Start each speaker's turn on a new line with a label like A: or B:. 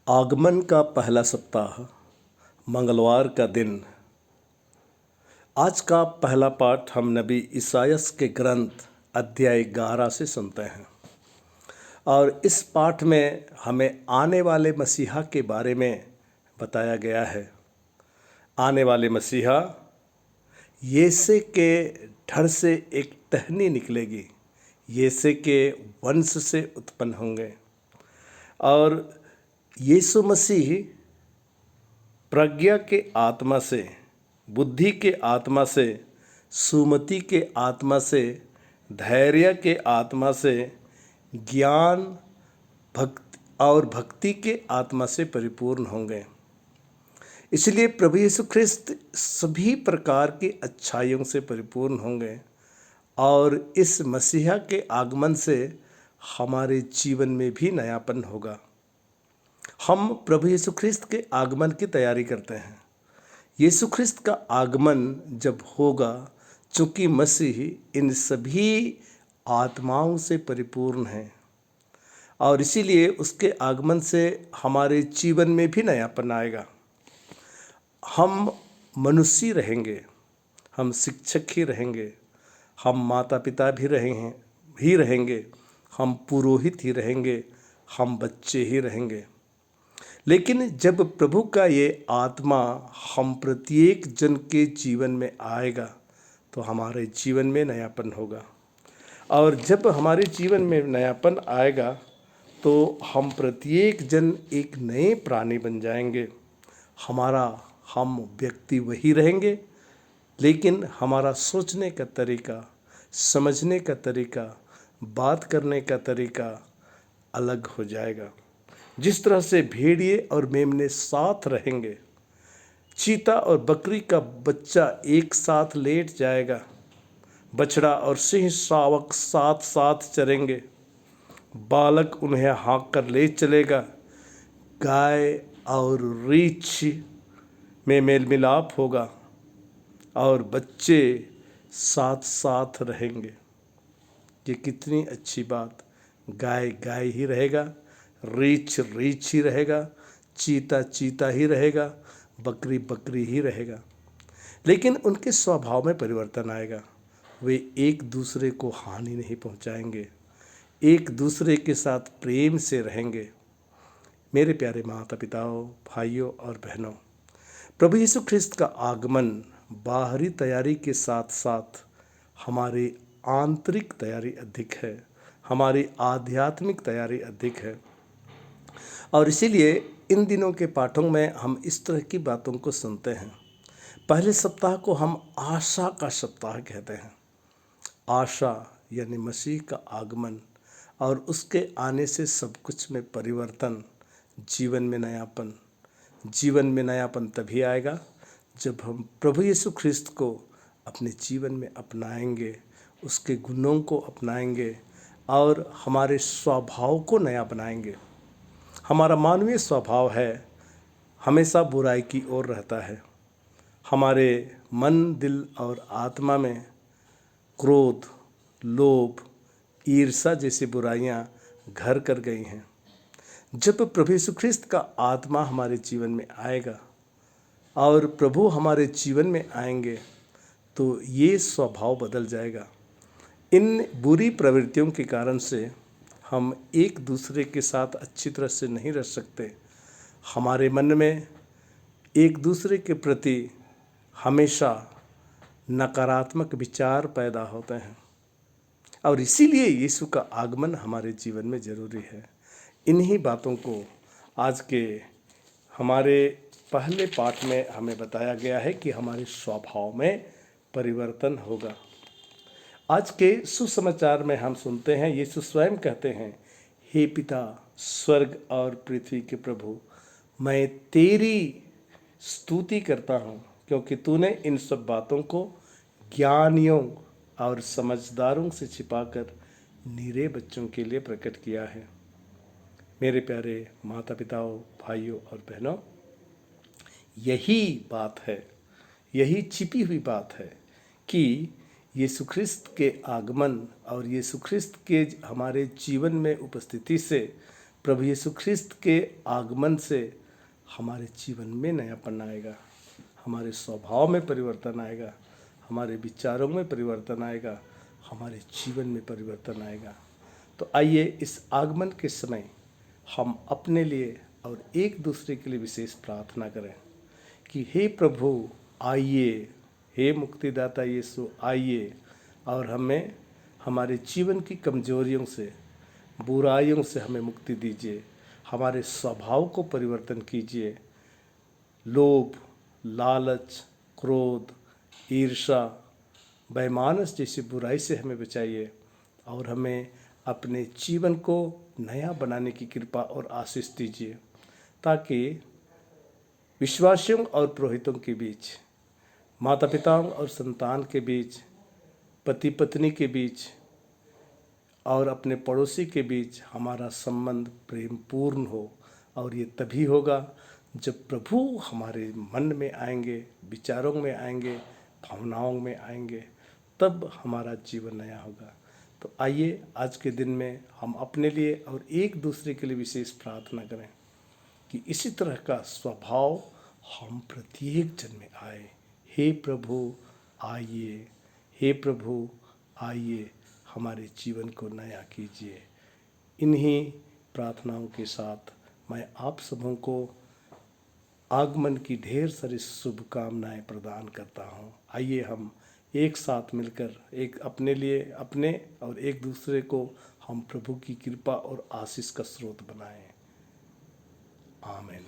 A: आगमन का पहला सप्ताह, मंगलवार का दिन। आज का पहला पाठ हम नबी ईसायास के ग्रंथ अध्याय 11 से सुनते हैं और इस पाठ में हमें आने वाले मसीहा के बारे में बताया गया है। आने वाले मसीहा येसे के धड़ से एक टहनी निकलेगी, येसे के वंश से उत्पन्न होंगे और यीशु मसीह प्रज्ञा के आत्मा से, बुद्धि के आत्मा से, सुमति के आत्मा से, धैर्य के आत्मा से, ज्ञान भक्ति और भक्ति के आत्मा से परिपूर्ण होंगे। इसलिए प्रभु यीशु ख्रिस्त सभी प्रकार की अच्छाइयों से परिपूर्ण होंगे और इस मसीहा के आगमन से हमारे जीवन में भी नयापन होगा। हम प्रभु यीशु ख्रिस्त के आगमन की तैयारी करते हैं। यीशु ख्रिस्त का आगमन जब होगा, चूँकि मसीह इन सभी आत्माओं से परिपूर्ण हैं और इसीलिए उसके आगमन से हमारे जीवन में भी नयापन आएगा। हम मनुष्य रहेंगे, हम शिक्षक ही रहेंगे, हम माता पिता भी रहेंगे, हम पुरोहित ही रहेंगे, हम बच्चे ही रहेंगे। लेकिन जब प्रभु का ये आत्मा हम प्रत्येक जन के जीवन में आएगा तो हमारे जीवन में नयापन होगा और जब हमारे जीवन में नयापन आएगा तो हम प्रत्येक जन एक नए प्राणी बन जाएंगे। हम व्यक्ति वही रहेंगे, लेकिन हमारा सोचने का तरीका, समझने का तरीका, बात करने का तरीका अलग हो जाएगा। जिस तरह से भेड़िए और मेमने साथ रहेंगे, चीता और बकरी का बच्चा एक साथ लेट जाएगा, बछड़ा और सिंह शावक साथ साथ चरेंगे, बालक उन्हें हाँक कर ले चलेगा, गाय और रीछ में मेल मिलाप होगा और बच्चे साथ साथ रहेंगे। ये कितनी अच्छी बात! गाय गाय ही रहेगा, रीछ रीछ ही रहेगा, चीता चीता ही रहेगा, बकरी बकरी ही रहेगा। लेकिन उनके स्वभाव में परिवर्तन आएगा। वे एक दूसरे को हानि नहीं पहुंचाएंगे, एक दूसरे के साथ प्रेम से रहेंगे। मेरे प्यारे माता पिताओं, भाइयों और बहनों, प्रभु यीशु ख्रिस्त का आगमन बाहरी तैयारी के साथ साथ हमारी आंतरिक तैयारी अधिक है, हमारी आध्यात्मिक तैयारी अधिक है और इसीलिए इन दिनों के पाठों में हम इस तरह की बातों को सुनते हैं। पहले सप्ताह को हम आशा का सप्ताह कहते हैं। आशा यानी मसीह का आगमन और उसके आने से सब कुछ में परिवर्तन, जीवन में नयापन। जीवन में नयापन तभी आएगा जब हम प्रभु यीशु ख्रिस्त को अपने जीवन में अपनाएंगे, उसके गुणों को अपनाएंगे और हमारे स्वभाव को नया बनाएंगे। हमारा मानवीय स्वभाव है हमेशा बुराई की ओर रहता है। हमारे मन, दिल और आत्मा में क्रोध, लोभ, ईर्ष्या जैसी बुराइयां घर कर गई हैं। जब प्रभु यीशु ख्रिस्त का आत्मा हमारे जीवन में आएगा और प्रभु हमारे जीवन में आएंगे तो ये स्वभाव बदल जाएगा। इन बुरी प्रवृत्तियों के कारण से हम एक दूसरे के साथ अच्छी तरह से नहीं रह सकते। हमारे मन में एक दूसरे के प्रति हमेशा नकारात्मक विचार पैदा होते हैं और इसीलिए यीशु का आगमन हमारे जीवन में ज़रूरी है। इन्हीं बातों को आज के हमारे पहले पाठ में हमें बताया गया है कि हमारे स्वभाव में परिवर्तन होगा। आज के सुसमाचार में हम सुनते हैं, यीशु स्वयं कहते हैं, हे पिता, स्वर्ग और पृथ्वी के प्रभु, मैं तेरी स्तुति करता हूँ क्योंकि तूने इन सब बातों को ज्ञानियों और समझदारों से छिपाकर नीरे बच्चों के लिए प्रकट किया है। मेरे प्यारे माता पिताओं, भाइयों और बहनों, यही बात है, यही छिपी हुई बात है कि यीशु ख्रिस्त के आगमन और यीशु ख्रिस्त के हमारे जीवन में उपस्थिति से प्रभु यीशु ख्रिस्त के आगमन से हमारे जीवन में नयापन आएगा, हमारे स्वभाव में परिवर्तन आएगा, हमारे विचारों में परिवर्तन आएगा, हमारे जीवन में परिवर्तन आएगा। तो आइए इस आगमन के समय हम अपने लिए और एक दूसरे के लिए विशेष प्रार्थना करें कि हे प्रभु आइए, हे मुक्तिदाता यीशु आइए और हमें हमारे जीवन की कमजोरियों से, बुराइयों से हमें मुक्ति दीजिए, हमारे स्वभाव को परिवर्तन कीजिए, लोभ, लालच, क्रोध, ईर्ष्या, वैमानस जैसी बुराई से हमें बचाइए और हमें अपने जीवन को नया बनाने की कृपा और आशीष दीजिए, ताकि विश्वासियों और पुरोहितों के बीच, माता पिताओं और संतान के बीच, पति पत्नी के बीच और अपने पड़ोसी के बीच हमारा संबंध प्रेमपूर्ण हो। और ये तभी होगा जब प्रभु हमारे मन में आएंगे, विचारों में आएंगे, भावनाओं में आएंगे, तब हमारा जीवन नया होगा। तो आइए आज के दिन में हम अपने लिए और एक दूसरे के लिए विशेष प्रार्थना करें कि इसी तरह का स्वभाव हम प्रत्येक जन में आए। हे प्रभु आइए, हे प्रभु आइए, हमारे जीवन को नया कीजिए। इन्हीं प्रार्थनाओं के साथ मैं आप सबों को आगमन की ढेर सारी शुभकामनाएं प्रदान करता हूं। आइए हम एक साथ मिलकर एक अपने लिए, अपने और एक दूसरे को हम प्रभु की कृपा और आशीष का स्रोत बनाएं। आमीन।